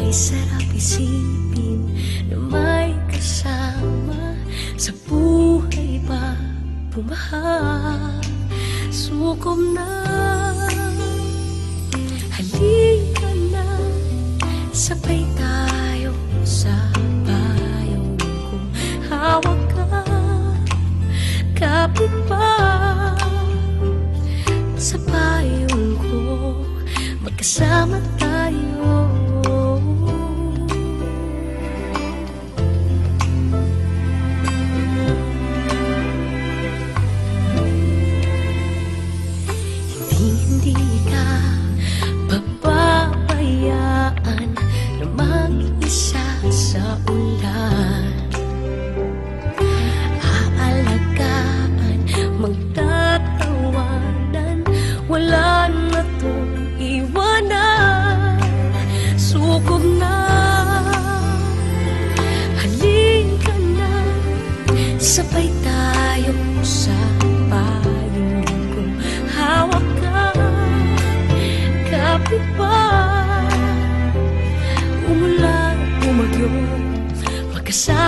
Ay sarap isipin na may kasama sa buhay pa bumaha. Sukom na, halika na, sabay tayo sa payong kong hawak ka. Kapit pa sa payong ko, magkasama tayo. Hindi ka papabayaan na mag-isa sa ulan. Aalagaan, magtatawanan, wala na tong iwanan. Sukob na, halika na, sabay tayo sa payong kong hawak ka. Kapit pa, umulan, umagyo, magkasama